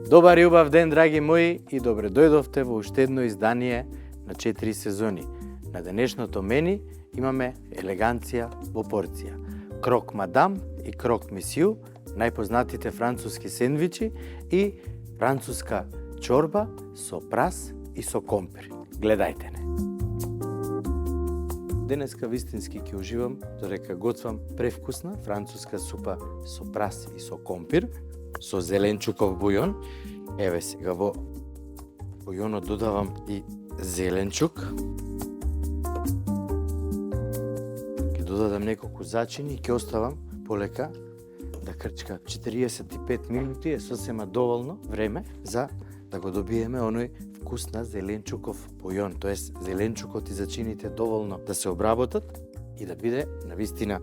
Добар и убав ден, драги мои, и добре дојдовте во уште едно издание на 4 сезони. На денешното мени имаме елеганција во порција. Крок мадам и крок месију, најпознатите француски сендвичи и француска чорба со прас и со компир. Гледајте не. Денеска вистински ќе уживам, додека готвам превкусна француска супа со прас и со компир, со зеленчуков бујон. Еве сега во бујонот додавам и зеленчук. Ќе додадам неколку зачини и ќе оставам полека да крчка. 45 минути е сосема доволно време за да го добиеме оној вкус на зеленчуков бујон, тоест зеленчукот и зачините доволно да се обработат и да биде навистина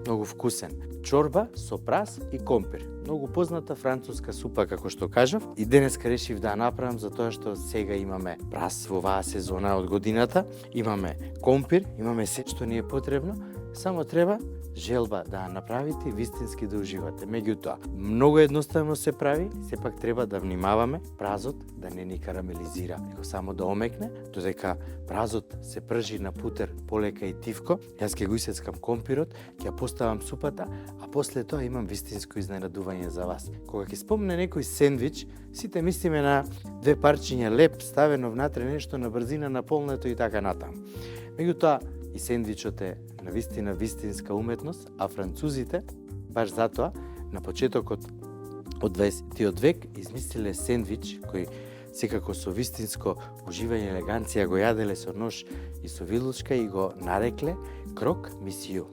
многу вкусен. Чорба со прас и компир. Многу позната француска супа, како што кажав, и денеска решив да ја направам затоа што сега имаме прас во оваа сезона од годината, имаме компир, имаме се што ни е потребно, само треба желба да ја направите и вистински да уживате. Меѓутоа, многу едноставно се прави, сепак треба да внимаваме празот да не ни карамелизира, него само да омекне, додека празот се пржи на путер полека и тивко. Јас ќе го исецкам компирот, ќе ја поставам супата, а после тоа имам вистинско изненадување за вас. Кога ќе спомне некој сендвич, сите мислиме на две парчиња леп ставено внатре нешто на брзина наполнето и така натаму. Меѓутоа, и сендвичот е навистина вистинска уметност, а французите, баш затоа, на почетокот од 20-тиот век измислиле сендвич кој секако со вистинско уживање и елеганција го јаделе со нож и со вилучка и го нарекле крок месију.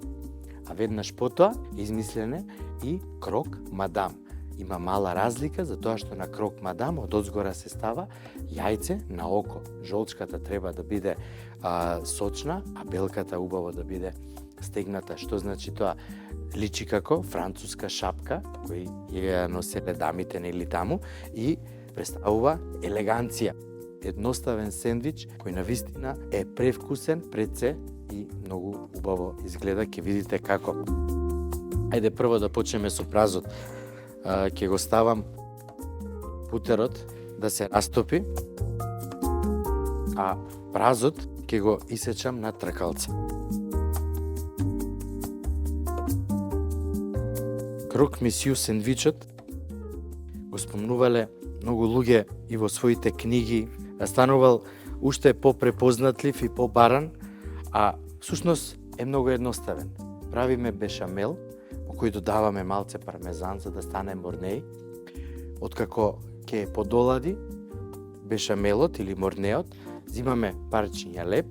А веднаш потоа измислене и крок мадам. Има мала разлика за тоа што на крок мадам од одзгора се става јајце на око. Жолчката треба да биде сочна, а белката убаво да биде стегната. Што значи тоа? Личи како француска шапка кој ја носеле дамите нели таму и представува елеганција. Едноставен сендвич кој навистина е превкусен пред се и многу убаво изгледа, ќе видите како. Ајде прво да почнеме со празот. Ќе го ставам путерот да се растопи, а празот ќе го исечам на тркалца. Крок месију сендвичот го спомнувале многу луѓе и во своите книги, станувал уште попрепознатлив и побаран, а всушност е многу едноставен. Правиме бешамел, во кој додаваме малце пармезан за да стане морнеј. Откако ќе подолади бешамелот или морнеот, зимаме парчиња леп,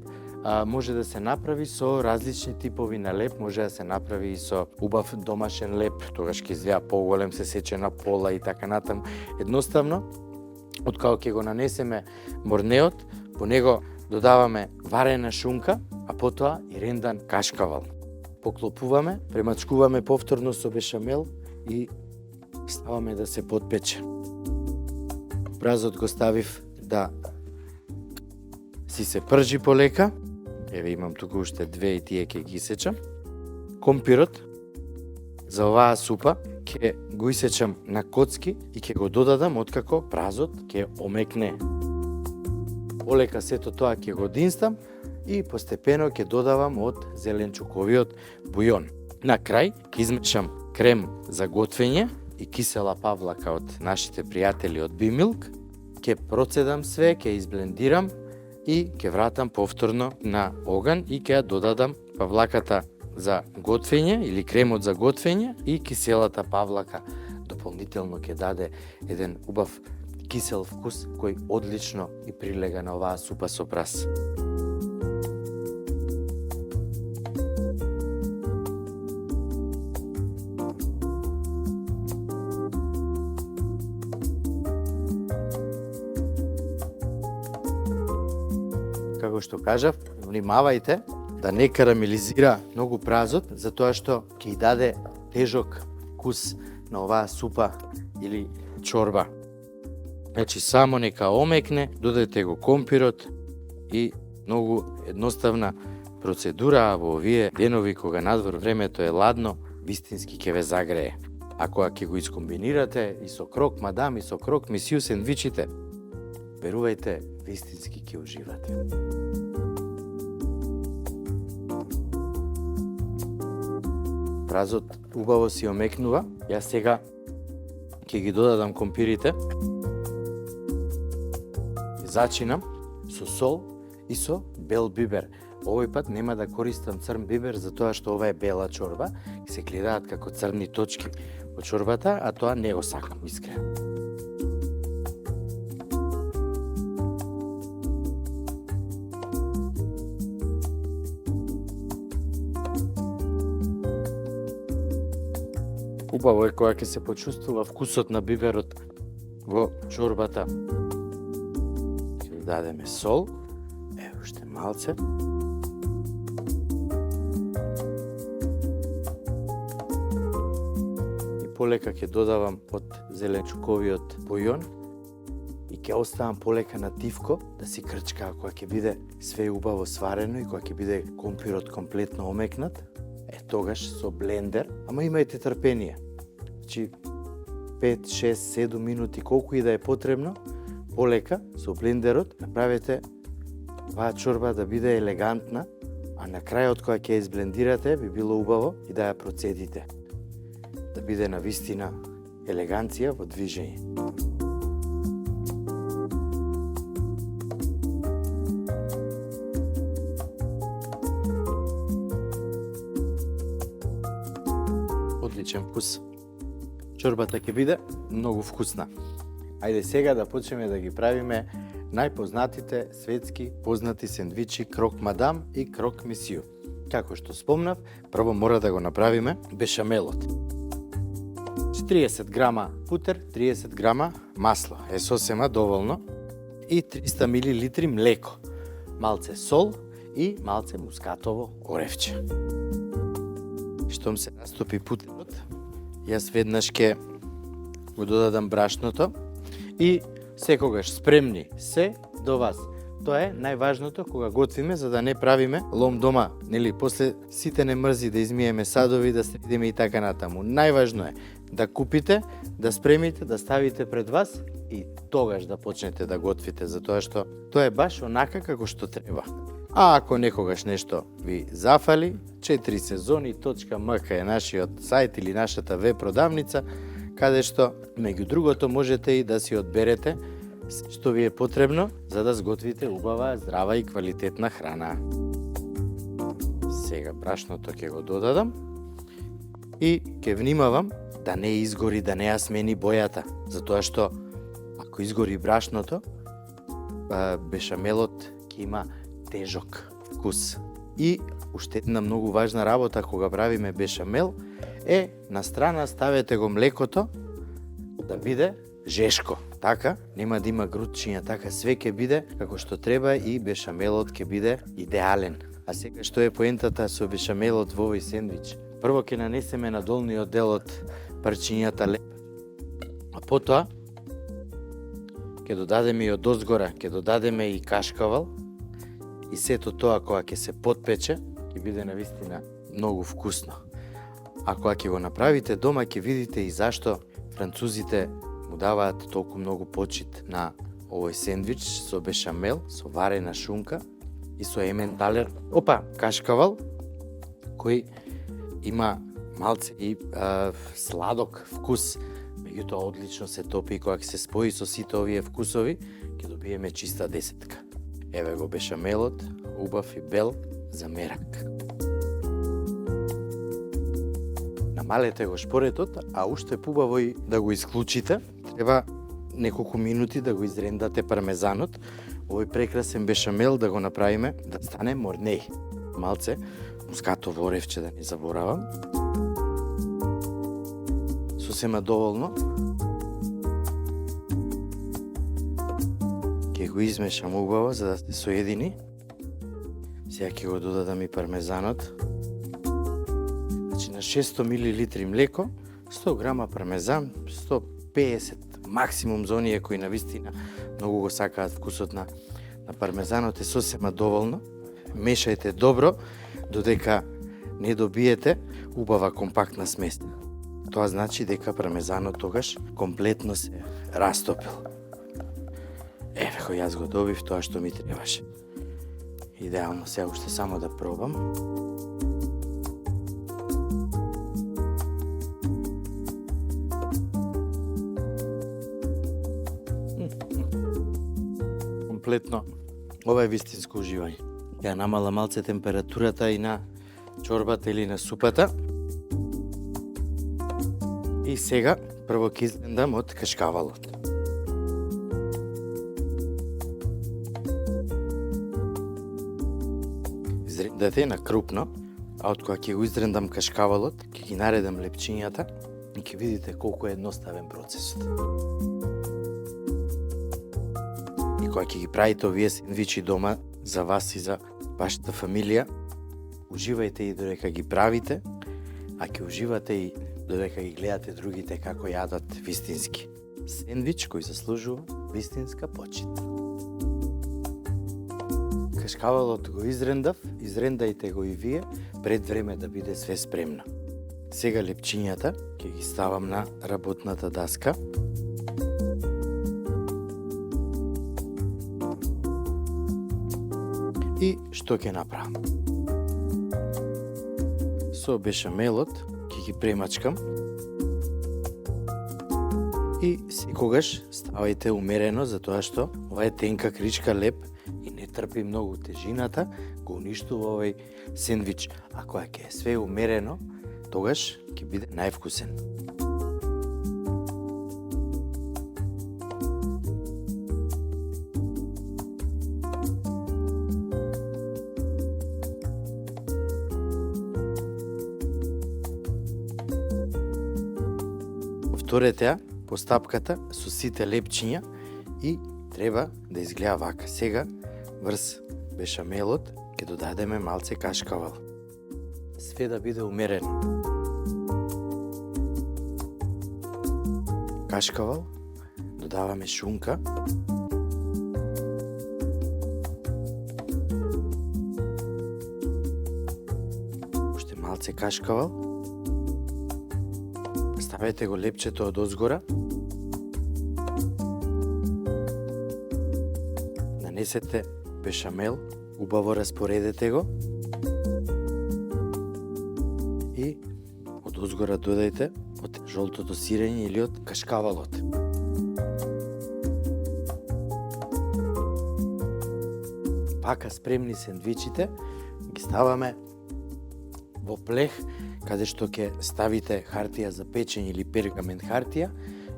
може да се направи со различни типови на леп, може да се направи и со убав домашен леп, тогаш ќе изгледа поголем, се сече на пола и така натаму. Едноставно, откако ќе го нанесеме морнеот, по него додаваме варена шунка, а потоа и рендан кашкавал. Поклопуваме, премачкуваме повторно со бешамел и ставаме да се подпече. Празот го ставив да си се пржи полека. Еве имам туку уште две и тие ќе ги исечам. Компирот за оваа супа ќе го исечам на коцки и ќе го додадам откако празот ќе омекне. Полека сето тоа ќе го динстам и постепено ќе додавам од зеленчуковиот бујон. На крај ќе измешам крем за готвење и кисела павлака од нашите пријатели од Бимилк. Ќе процедам све, ќе изблендирам и ќе вратам повторно на оган и ќе ја додадам павлаката за готвење или кремот за готвење и киселата павлака. Дополнително ќе даде еден убав кисел вкус кој одлично и прилега на оваа супа со прас. Како што кажав, внимавајте да не карамелизира многу празот, затоа што ќе даде тежок вкус на оваа супа или чорба. Значи, само нека омекне, додадете го компирот и многу едноставна процедура, а во овие денови кога надвор времето е ладно, вистински ќе ве загрее. А кога ќе го искомбинирате и со крок мадам и со крок мисиу сендвичите, верувајте, вистински ќе уживате. Празот убаво си омекнува. Јас сега ќе ги додадам компирите. Зачинам со сол и со бел бибер. Овој пат нема да користам црн бибер, затоа што ова е бела чорба. Се гледаат како црни точки во чорбата, а тоа не го сакам искрено. Убаво е кога ќе се почувствува вкусот на биберот во чорбата. Ќе дадеме сол, уште малце. И полека ќе додавам од зеленчуковиот бујон и ќе оставам полека на тивко да си крчка кога ќе биде све убаво сварено и кога ќе биде компирот комплетно омекнат. Тогаш со блендер, ама имајте трпение. Значи 5, 6, 7 минути, колку и да е потребно, полека со блендерот направете оваа чорба да биде елегантна, а на крајот кога ќе ја изблендирате би било убаво и да ја процедите. Да биде навистина елеганција во движење. Одличен вкус. Чорбата ќе биде многу вкусна. Ајде сега да почнеме да ги правиме најпознатите светски познати сендвичи крок мадам и крок мисиу. Како што спомнав, прво мора да го направиме бешамелот. 40 грама путер, 30 грама масло е сосема доволно и 300 мл млеко, малце сол и малце мускатово оревче. Штом се растопи путерот, јас веднаш ќе го додадам брашното и секогаш спремни се до вас. Тоа е најважното кога готвиме, за да не правиме лом дома, нели, после сите не мрзи да измиеме садови, да средиме и така натаму. Најважно е да купите, да спремите, да ставите пред вас и тогаш да почнете да готвите, затоа што тоа е баш онака како што треба. А ако некогаш нешто ви зафали, 4сезони.mk е нашиот сајт или нашата веб продавница, каде што, меѓу другото, можете и да си одберете што ви е потребно за да сготвите убава, здрава и квалитетна храна. Сега брашното ќе го додадам и ќе внимавам да не изгори, да не ја смени бојата, затоа што ако изгори брашното, бешамелот ќе има тежок вкус. И уште една многу важна работа кога правиме бешамел е на страна ставете го млекото да биде жешко. Така, нема да има грудчиња, така све ќе биде како што треба и бешамелот ќе биде идеален. А сега што е поентата со бешамелот во овој сендвич? Прво ќе нанесеме на долниот дел од парчињата леп, а потоа ќе додадеме и од озгора, ќе додадеме и кашкавал и сето тоа кога ќе се потпече, ќе биде навистина многу вкусно. А кога ќе го направите дома, ќе видите и зашто французите му даваат толку многу почит на овој сендвич со бешамел, со варена шунка и со ементалер, кашкавал, кој има малце и сладок вкус. Меѓутоа одлично се топи и кога ќе се спои со сите овие вкусови, ќе добиеме чиста десетка. Еве го бешамелот, убав и бел за мерак. Намалете го шпоретот, а уште побаво и да го исклучите, треба неколку минути да го изрендате пармезанот. Овој прекрасен бешамел да го направиме да стане морнеј. Малце мускатово оревче да не заборавам. Сосема доволно. Ќе го измешам убаво за да се соедини. Сега ќе го додадам и пармезанот. Значи на 600 мл млеко, 100 грама пармезан, 150 максимум за оние кои навистина многу го сакаат вкусот на пармезанот е сосема доволно. Мешајте добро додека не добиете убава компактна смес. Тоа значи дека пармезанот тогаш комплетно се растопил. Еве, кој јас го добив тоа што ми требаше. Идеално, се уште само да пробам. Комплетно, ова е вистинско уживање. Ја намала малце температурата и на чорбата или на супата. И сега прво ќе излендам од кашкавалот. Изрендате на крупно, а од кога ќе го изрендам кашкавалот, ќе ги наредам лепчињата и ќе видите колку е едноставен процесот. И кога ќе ги правите овие сендвичи дома за вас и за вашата фамилија, уживајте и додека ги правите, а ќе уживате и додека ги гледате другите како јадат вистински. Сендвич кој заслужува вистинска почит. Кашкавалот го изрендав, изрендајте го и вие пред време да биде све спремно. Сега лепчињата ќе ги ставам на работната даска. И што ќе направам? Со бешамелот ќе ги премачкам и секогаш ставајте умерено, затоа што ова е тенка кричка леп и не трпи многу тежината, го уништува овој сендвич. А кога ќе е све умерено, тогаш ќе биде највкусен. Повторете ја постапката со сите лепчиња и треба да изгледа вака. Сега врз бешамелот ќе додадеме малце кашкавал. Све да биде умерено. Кашкавал, додаваме шунка. Уште малце кашкавал. Ставете го лепчето од озгора. Нанесете бешамел, убаво распоредете го. И од озгора додајте од жолтото сирење или од кашкавалот. Пака спремни сендвичите ги ставаме во плех, каде што ќе ставите хартија за печење или пергамент хартија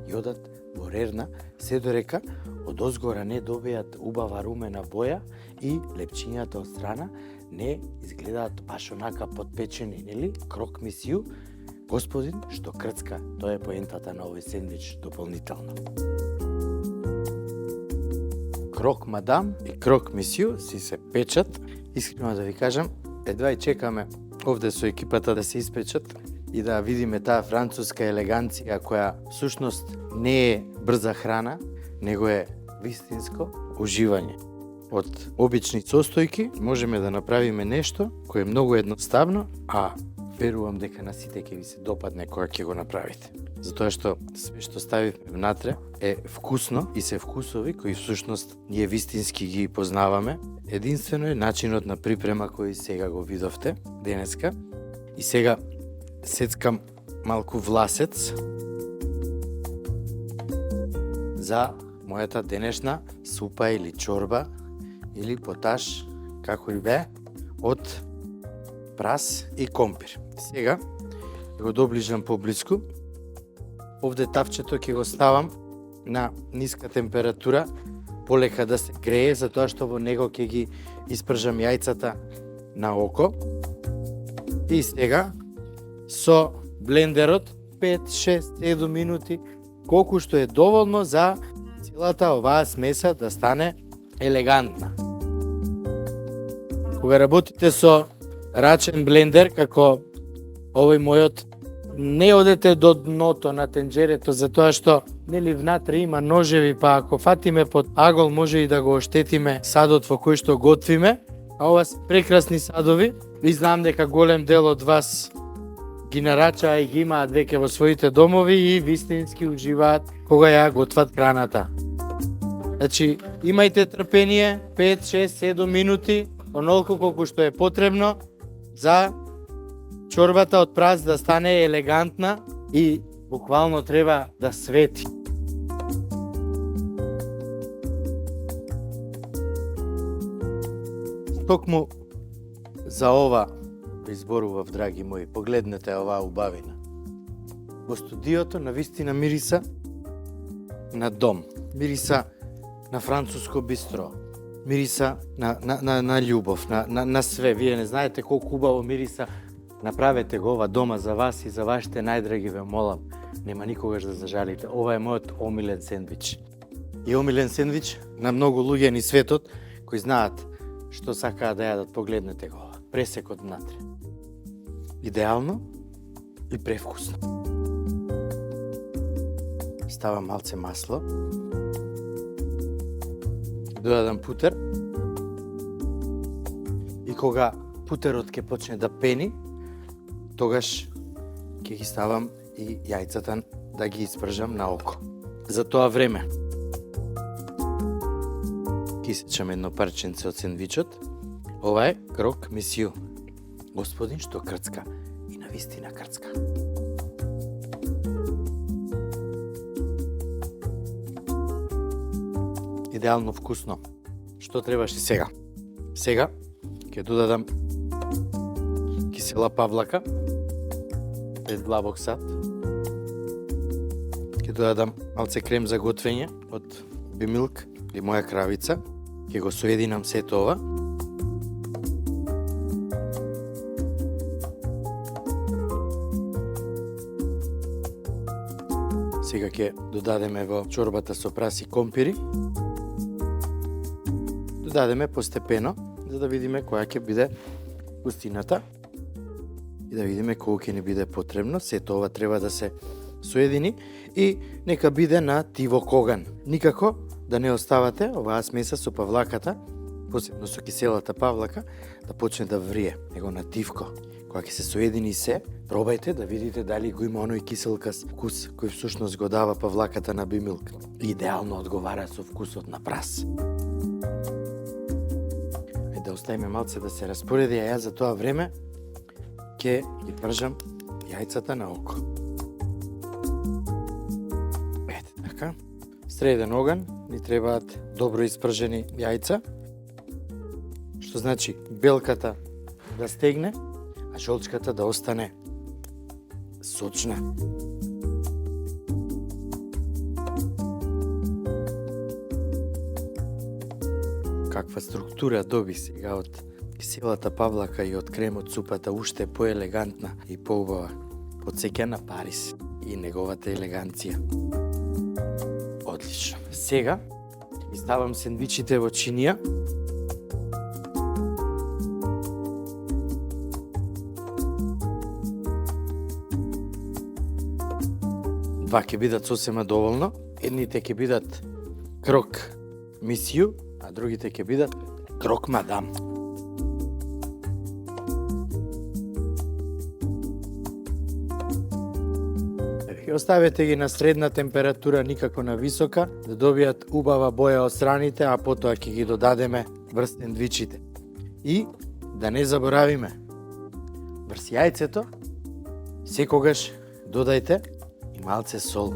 и одат во рерна, се дорека од озгора не добијат убава румена боја и лепчињата од страна не изгледаат баш онака подпечени, нели? Крок мисију, господин што крцка, тоа е поентата на овој сендвич дополнително. Крок мадам и крок мисију си се печат. Искрено да ви кажам, едва и чекаме овде со екипата да се испечат и да видиме таа француска елеганција која всушност не е брза храна, него е вистинско уживање. Од обични состојки можеме да направиме нешто кое е многу едноставно, а верувам дека на сите ќе ви се допадне кога ќе го направите. Затоа што све што ставивме внатре е вкусно и се вкусови кои всушност ние вистински ги познаваме. Единствено е начинот на припрема кој сега го видовте денеска. И сега сецкам малку власец за мојата денешна супа или чорба или поташ, како и бе, од прас и компир. Сега го доближам поблиску. Овде тавчето ќе го ставам на ниска температура, полека да се грее, затоа што во него ќе ги испржам јајцата на око. И сега со блендерот 5, 6, 7 минути, колку што е доволно за целата оваа смеса да стане елегантна. Кога работите со рачен блендер, како овој мојот, не одете до дното на тенџерето, затоа што нели внатре има ножеви, па ако фатиме под агол може и да го оштетиме садот во кој што готвиме. А ова се прекрасни садови и знам дека голем дел од вас ги нарачаа и ги имаат веќе во своите домови и вистински уживаат кога ја готват храната. Значи, имајте трпение, 5, 6, 7 минути, онолку колку што е потребно за чорбата од прас да стане елегантна и буквално треба да свети. Токму за ова ви изборував, драги мои, погледнете оваа убавина. Во студиото навистина мириса на дом, мириса на француско бистро, мириса на љубов, на све. Вие не знаете колку убаво мириса. Направете го ова дома за вас и за вашите најдраги, ве молам. Нема никогаш да зажалите. Ова е мојот омилен сендвич. И омилен сендвич на многу луѓе ни светот кои знаат што сакаат да јадат. Погледнете го ова. Пресекот внатре. Идеално и превкусно. Ставам малце масло. Додадам путер. И кога путерот ќе почне да пени, тогаш ќе ги ставам и јајцата да ги испржам на око. За тоа време ќе исечам едно парченце од сендвичот. Ова е крок месију. Господин што крцка и навистина крцка. Идеално вкусно. Што требаше сега? Сега ќе додадам кисела павлака, 5 длабок сад. Ќе додадам малце крем за готвење од Бимилк или моја кравица. Ќе го соединам сето ова. Сега ќе додадеме во чорбата со прас и компири. Додадеме постепено, за да видиме која ќе биде густината и да видиме колку ќе ни биде потребно. Сето ова треба да се соедини и нека биде на тиво коган. Никако да не оставате оваа смеса со павлаката, посебно со киселата павлака, да почне да врие, него на тивко. Кога ќе се соедини се, пробајте да видите дали го има оној киселкас вкус кој всушност го дава павлаката на Бимилк. Идеално одговара со вкусот на прас. Да оставиме малце да се распореди, а јас за тоа време ќе ги пржам јајцата на око. Ете така. Среден оган ни требаат добро испржени јајца, што значи белката да стегне, а жолчката да остане сочна. Каква структура доби сега од киселата павлака и од кремот супата, уште поелегантна и поубава. Потсеќа на Париз и неговата елеганција. Одлично. Сега ги ставам сендвичите во чинија. Два ќе бидат сосема доволно. Едните ќе бидат крок месију, а другите ќе бидат крок мадам. Оставете ги на средна температура, никако на висока, да добијат убава боја од страните, а потоа ќе ги додадеме врз сендвичите. И да не заборавиме, врз јајцето секогаш додајте и малце сол.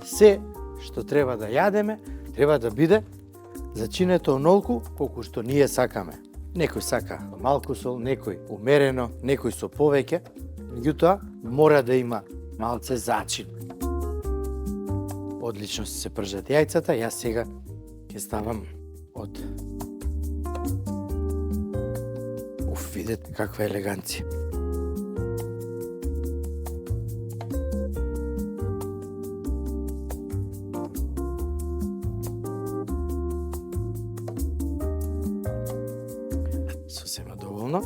Се што треба да јадеме, треба да биде зачинето онолку колку што ние сакаме. Некој сака малку сол, некој умерено, некој со повеќе. Меѓутоа, мора да има малце зачин. Одлично се пржат јајцата, јас сега ќе ставам од... видете каква елеганција. Сосема доволно.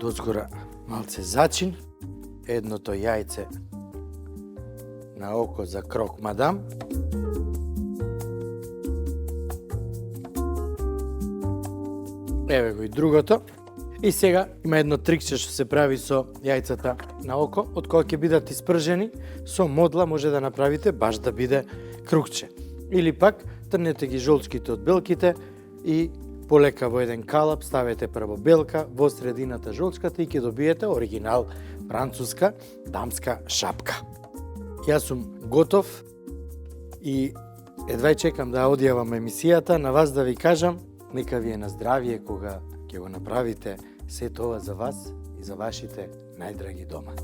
Дозгора малце зачин, едното јајце на око за крок мадам. Еве го и другото. И сега има едно трикче што се прави со јајцата на око, од кога ќе бидат испржени, со модла може да направите баш да биде кругче. Или пак трнете ги жолчките од белките и полека во еден калап ставете прво белка, во средината жолчката и ќе добиете оригинал француска дамска шапка. Јас сум готов и едвај чекам да одјавам емисијата, на вас да ви кажам, нека ви е на здравие кога ќе го направите се тоа за вас и за вашите најдраги дома.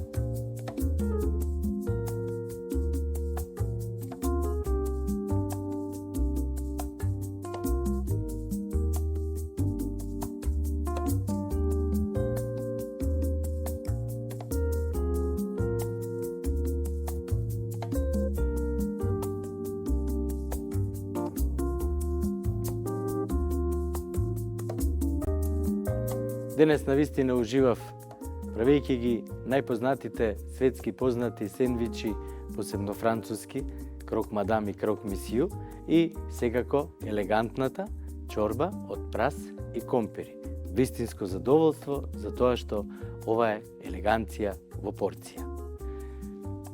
Денес навистина уживав правејќи ги најпознатите светски познати сендвичи, посебно француски, крок мадам и крок мисију и секако елегантната чорба од прас и компири. Вистинско задоволство за тоа што ова е елеганција во порција.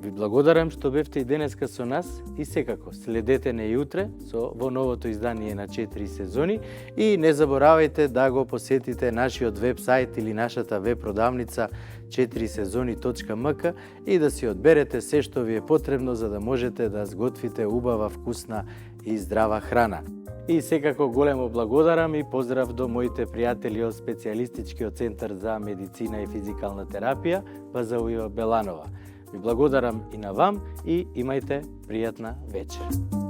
Ви благодарам што бевте и денеска со нас и секако следете не и утре во новото издание на 4 сезони и не заборавајте да го посетите нашиот веб-сайт или нашата веб-продавница 4сезони.mk и да си одберете се што ви е потребно за да можете да сготвите убава, вкусна и здрава храна. И секако големо благодарам и поздрав до моите пријатели од специјалистичкиот центар за медицина и физикална терапија База Уива Беланова. Ви благодарам и на вам и имајте пријатна вечер.